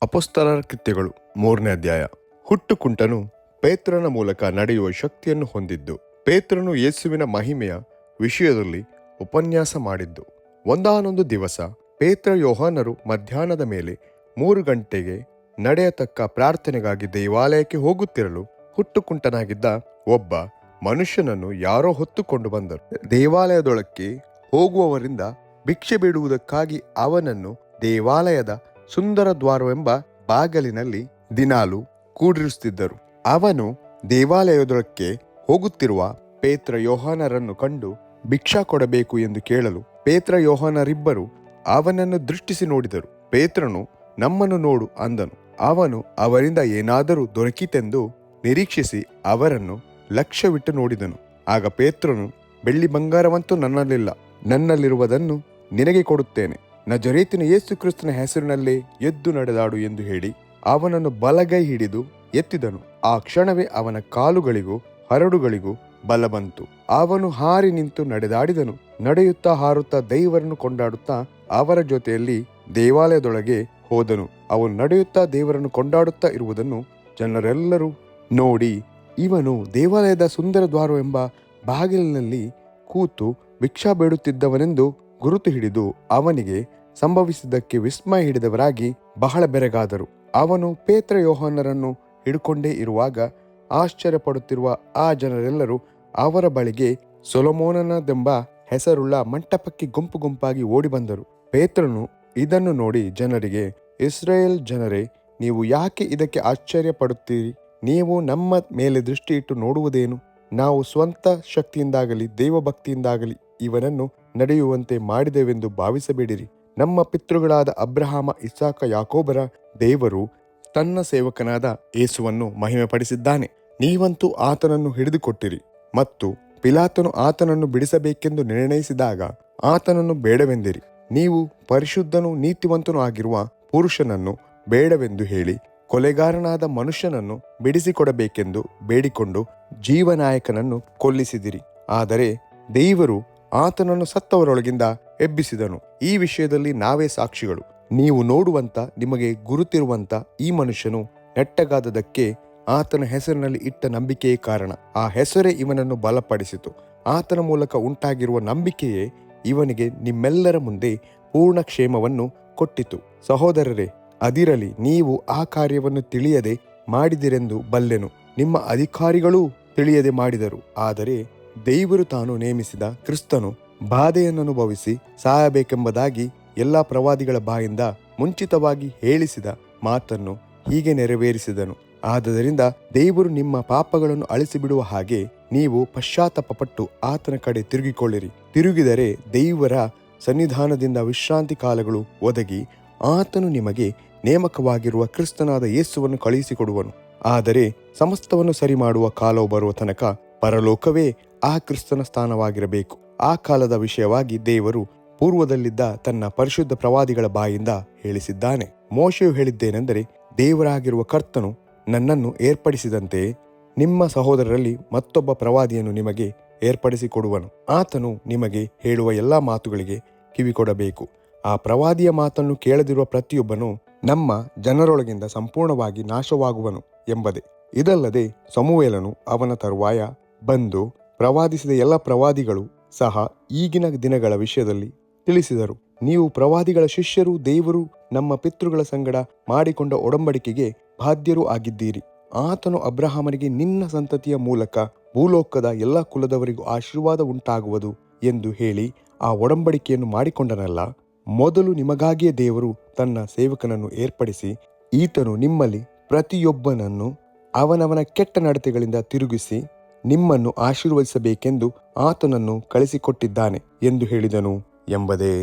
ಅಪೊಸ್ತಲರ ಕೃತ್ಯಗಳು 3ನೇ ಅಧ್ಯಾಯ. ಹುಟ್ಟುಕುಂಟನು ಪೇತ್ರನ ಮೂಲಕ ನಡೆಯುವ ಶಕ್ತಿಯನ್ನು ಹೊಂದಿದ್ದು, ಪೇತ್ರನು ಯೇಸುವಿನ ಮಹಿಮೆಯ ವಿಷಯದಲ್ಲಿ ಉಪನ್ಯಾಸ ಮಾಡಿದ್ದು. ಒಂದಾನೊಂದು ದಿವಸ ಪೇತ್ರ ಯೋಹಾನರು ಮಧ್ಯಾಹ್ನದ ಮೇಲೆ 3 ಗಂಟೆಗೆ ನಡೆಯತಕ್ಕ ಪ್ರಾರ್ಥನೆಗಾಗಿ ದೇವಾಲಯಕ್ಕೆ ಹೋಗುತ್ತಿರಲು ಹುಟ್ಟುಕುಂಟನಾಗಿದ್ದ ಒಬ್ಬ ಮನುಷ್ಯನನ್ನು ಯಾರೋ ಹೊತ್ತುಕೊಂಡು ಬಂದರು. ದೇವಾಲಯದೊಳಕ್ಕೆ ಹೋಗುವವರಿಂದ ಭಿಕ್ಷೆ ಬೇಡುವುದಕ್ಕಾಗಿ ಅವನನ್ನು ದೇವಾಲಯದ ಸುಂದರ ದ್ವಾರವೆಂಬ ಬಾಗಲಿನಲ್ಲಿ ದಿನಾಲು ಕೂಡಿರಿಸುತ್ತಿದ್ದರು. ಅವನು ದೇವಾಲಯದೊಳಕ್ಕೆ ಹೋಗುತ್ತಿರುವ ಪೇತ್ರ ಯೋಹಾನರನ್ನು ಕಂಡು ಭಿಕ್ಷಾ ಕೊಡಬೇಕು ಎಂದು ಕೇಳಲು ಪೇತ್ರ ಯೋಹಾನರಿಬ್ಬರು ಅವನನ್ನು ದೃಷ್ಟಿಸಿ ನೋಡಿದರು. ಪೇತ್ರನು ನಮ್ಮನ್ನು ನೋಡು ಅಂದನು. ಅವನು ಅವರಿಂದ ಏನಾದರೂ ದೊರಕಿತೆಂದು ನಿರೀಕ್ಷಿಸಿ ಅವರನ್ನು ಲಕ್ಷ್ಯವಿಟ್ಟು ನೋಡಿದನು. ಆಗ ಪೇತ್ರನು, ಬೆಳ್ಳಿ ಬಂಗಾರವಂತೂ ನನ್ನಲ್ಲಿಲ್ಲ, ನನ್ನಲ್ಲಿರುವುದನ್ನು ನಿನಗೆ ಕೊಡುತ್ತೇನೆ. ನಜರೇತಿನ ಯೇಸು ಕ್ರಿಸ್ತನ ಹೆಸರಿನಲ್ಲೇ ಎದ್ದು ನಡೆದಾಡು ಎಂದು ಹೇಳಿ ಅವನನ್ನು ಬಲಗೈ ಹಿಡಿದು ಎತ್ತಿದನು. ಆ ಕ್ಷಣವೇ ಅವನ ಕಾಲುಗಳಿಗೂ ಹರಡುಗಳಿಗೂ ಬಲ ಬಂತು. ಅವನು ಹಾರಿ ನಿಂತು ನಡೆದಾಡಿದನು. ನಡೆಯುತ್ತಾ ಹಾರುತ್ತಾ ದೇವರನ್ನು ಕೊಂಡಾಡುತ್ತಾ ಅವರ ಜೊತೆಯಲ್ಲಿ ದೇವಾಲಯದೊಳಗೆ ಹೋದನು. ಅವನು ನಡೆಯುತ್ತಾ ದೇವರನ್ನು ಕೊಂಡಾಡುತ್ತಾ ಇರುವುದನ್ನು ಜನರೆಲ್ಲರೂ ನೋಡಿ, ಇವನು ದೇವಾಲಯದ ಸುಂದರ ದ್ವಾರವೆಂಬ ಬಾಗಿಲಿನಲ್ಲಿ ಕೂತು ಭಿಕ್ಷಾ ಬೇಡುತ್ತಿದ್ದವನೆಂದು ಗುರುತು ಹಿಡಿದು ಅವನಿಗೆ ಸಂಭವಿಸಿದ್ದಕ್ಕೆ ವಿಸ್ಮಯ ಹಿಡಿದವರಾಗಿ ಬಹಳ ಬೆರಗಾದರು. ಅವನು ಪೇತ್ರ ಯೋಹಾನರನ್ನು ಹಿಡ್ಕೊಂಡೇ ಇರುವಾಗ ಆಶ್ಚರ್ಯಪಡುತ್ತಿರುವ ಆ ಜನರೆಲ್ಲರೂ ಅವರ ಬಳಿಗೆ ಸೊಲೊಮೋನನದೆಂಬ ಹೆಸರುಳ್ಳ ಮಂಟಪಕ್ಕೆ ಗುಂಪು ಗುಂಪಾಗಿ ಓಡಿ ಬಂದರು. ಪೇತ್ರನು ಇದನ್ನು ನೋಡಿ ಜನರಿಗೆ, ಇಸ್ರಾಯೇಲ್ ಜನರೇ, ನೀವು ಯಾಕೆ ಇದಕ್ಕೆ ಆಶ್ಚರ್ಯ ಪಡುತ್ತೀರಿ? ನೀವು ನಮ್ಮ ಮೇಲೆ ದೃಷ್ಟಿ ಇಟ್ಟು ನೋಡುವುದೇನು? ನಾವು ಸ್ವಂತ ಶಕ್ತಿಯಿಂದಾಗಲಿ ದೇವಭಕ್ತಿಯಿಂದಾಗಲಿ ಇವನನ್ನು ನಡೆಯುವಂತೆ ಮಾಡಿದೆವೆಂದು ಭಾವಿಸಬೇಡಿರಿ. ನಮ್ಮ ಪಿತೃಗಳಾದ ಅಬ್ರಹಾಮ, ಇಸಾಕ, ಯಾಕೋಬರ ದೇವರು ತನ್ನ ಸೇವಕನಾದ ಯೇಸುವನ್ನು ಮಹಿಮೆಪಡಿಸಿದ್ದಾನೆ. ನೀವಂತೂ ಆತನನ್ನು ಹಿಡಿದುಕೊಟ್ಟಿರಿ. ಮತ್ತು ಪಿಲಾತನು ಆತನನ್ನು ಬಿಡಿಸಬೇಕೆಂದು ನಿರ್ಣಯಿಸಿದಾಗ ಆತನನ್ನು ಬೇಡವೆಂದಿರಿ. ನೀವು ಪರಿಶುದ್ಧನೂ ನೀತಿವಂತನೂ ಆಗಿರುವ ಪುರುಷನನ್ನು ಬೇಡವೆಂದು ಹೇಳಿ ಕೊಲೆಗಾರನಾದ ಮನುಷ್ಯನನ್ನು ಬಿಡಿಸಿಕೊಡಬೇಕೆಂದು ಬೇಡಿಕೊಂಡು ಜೀವನಾಯಕನನ್ನು ಕೊಲ್ಲಿಸಿದಿರಿ. ಆದರೆ ದೇವರು ಆತನನ್ನು ಸತ್ತವರೊಳಗಿಂದ ಎಬ್ಬಿಸಿದನು. ಈ ವಿಷಯದಲ್ಲಿ ನಾವೇ ಸಾಕ್ಷಿಗಳು. ನೀವು ನೋಡುವಂತ, ನಿಮಗೆ ಗುರುತಿರುವಂತ ಈ ಮನುಷ್ಯನು ನೆಟ್ಟಗಾದದಕ್ಕೆ ಆತನ ಹೆಸರಿನಲ್ಲಿ ಇಟ್ಟ ನಂಬಿಕೆಯೇ ಕಾರಣ. ಆ ಹೆಸರೇ ಇವನನ್ನು ಬಲಪಡಿಸಿತು. ಆತನ ಮೂಲಕ ಉಂಟಾಗಿರುವ ನಂಬಿಕೆಯೇ ಇವನಿಗೆ ನಿಮ್ಮೆಲ್ಲರ ಮುಂದೆ ಪೂರ್ಣ ಕ್ಷೇಮವನ್ನು ಕೊಟ್ಟಿತು. ಸಹೋದರರೇ, ಅದಿರಲಿ, ನೀವು ಆ ಕಾರ್ಯವನ್ನು ತಿಳಿಯದೆ ಮಾಡಿದಿರೆಂದು ಬಲ್ಲೆನು. ನಿಮ್ಮ ಅಧಿಕಾರಿಗಳೂ ತಿಳಿಯದೆ ಮಾಡಿದರು. ಆದರೆ ದೇವರು ತಾನು ನೇಮಿಸಿದ ಕ್ರಿಸ್ತನು ಬಾಧೆಯನ್ನನುಭವಿಸಿ ಸಾಯಬೇಕೆಂಬುದಾಗಿ ಎಲ್ಲಾ ಪ್ರವಾದಿಗಳ ಬಾಯಿಂದ ಮುಂಚಿತವಾಗಿ ಹೇಳಿಸಿದ ಮಾತನ್ನು ಹೀಗೆ ನೆರವೇರಿಸಿದನು. ಆದುದರಿಂದ ದೇವರು ನಿಮ್ಮ ಪಾಪಗಳನ್ನು ಅಳಿಸಿಬಿಡುವ ಹಾಗೆ ನೀವು ಪಶ್ಚಾತ್ತಾಪಪಟ್ಟು ಆತನ ಕಡೆ ತಿರುಗಿಕೊಳ್ಳಿರಿ. ತಿರುಗಿದರೆ ದೇವರ ಸನ್ನಿಧಾನದಿಂದ ವಿಶ್ರಾಂತಿ ಕಾಲಗಳು ಒದಗಿ ಆತನು ನಿಮಗೆ ನೇಮಕವಾಗಿರುವ ಕ್ರಿಸ್ತನಾದ ಯೇಸುವನ್ನು ಕಳುಹಿಸಿಕೊಡುವನು. ಆದರೆ ಸಮಸ್ತವನ್ನು ಸರಿ ಮಾಡುವ ಕಾಲವು ಬರುವ ತನಕ ಪರಲೋಕವೇ ಆ ಕ್ರಿಸ್ತನ ಸ್ಥಾನವಾಗಿರಬೇಕು. ಆ ಕಾಲದ ವಿಷಯವಾಗಿ ದೇವರು ಪೂರ್ವದಲ್ಲಿದ್ದ ತನ್ನ ಪರಿಶುದ್ಧ ಪ್ರವಾದಿಗಳ ಬಾಯಿಂದ ಹೇಳಿಸಿದ್ದಾನೆ. ಮೋಶೆಯು ಹೇಳಿದ್ದೇನೆಂದರೆ, ದೇವರಾಗಿರುವ ಕರ್ತನು ನನ್ನನ್ನು ಏರ್ಪಡಿಸಿದಂತೆ ನಿಮ್ಮ ಸಹೋದರರಲ್ಲಿ ಮತ್ತೊಬ್ಬ ಪ್ರವಾದಿಯನ್ನು ನಿಮಗೆ ಏರ್ಪಡಿಸಿಕೊಡುವನು. ಆತನು ನಿಮಗೆ ಹೇಳುವ ಎಲ್ಲಾ ಮಾತುಗಳಿಗೆ ಕಿವಿಕೊಡಬೇಕು. ಆ ಪ್ರವಾದಿಯ ಮಾತನ್ನು ಕೇಳದಿರುವ ಪ್ರತಿಯೊಬ್ಬನು ನಮ್ಮ ಜನರೊಳಗಿಂದ ಸಂಪೂರ್ಣವಾಗಿ ನಾಶವಾಗುವನು ಎಂಬುದೇ. ಇದಲ್ಲದೆ ಸಮುವೇಲನು ಅವನ ತರುವಾಯ ಬಂದು ಪ್ರವಾದಿಸಿದ ಎಲ್ಲ ಪ್ರವಾದಿಗಳು ಸಹ ಈಗಿನ ದಿನಗಳ ವಿಷಯದಲ್ಲಿ ತಿಳಿಸಿದರು. ನೀವು ಪ್ರವಾದಿಗಳ ಶಿಷ್ಯರು, ದೇವರು ನಮ್ಮ ಪಿತೃಗಳ ಸಂಗಡ ಮಾಡಿಕೊಂಡ ಒಡಂಬಡಿಕೆಗೆ ಬಾಧ್ಯರೂ ಆಗಿದ್ದೀರಿ. ಆತನು ಅಬ್ರಹಾಮನಿಗೆ ನಿನ್ನ ಸಂತತಿಯ ಮೂಲಕ ಭೂಲೋಕದ ಎಲ್ಲ ಕುಲದವರಿಗೂ ಆಶೀರ್ವಾದ ಉಂಟಾಗುವುದು ಎಂದು ಹೇಳಿ ಆ ಒಡಂಬಡಿಕೆಯನ್ನು ಮಾಡಿಕೊಂಡನಲ್ಲ. ಮೊದಲು ನಿಮಗಾಗಿಯೇ ದೇವರು ತನ್ನ ಸೇವಕನನ್ನು ಏರ್ಪಡಿಸಿ ಈತನು ನಿಮ್ಮಲ್ಲಿ ಪ್ರತಿಯೊಬ್ಬನನ್ನು ಅವನವನ ಕೆಟ್ಟ ನಡತೆಗಳಿಂದ ತಿರುಗಿಸಿ ನಿಮ್ಮನ್ನು ಆಶೀರ್ವದಿಸಬೇಕೆಂದು ಆತನನ್ನು ಕಳಿಸಿಕೊಟ್ಟಿದ್ದಾನೆ ಎಂದು ಹೇಳಿದನು ಎಂಬುದೇ.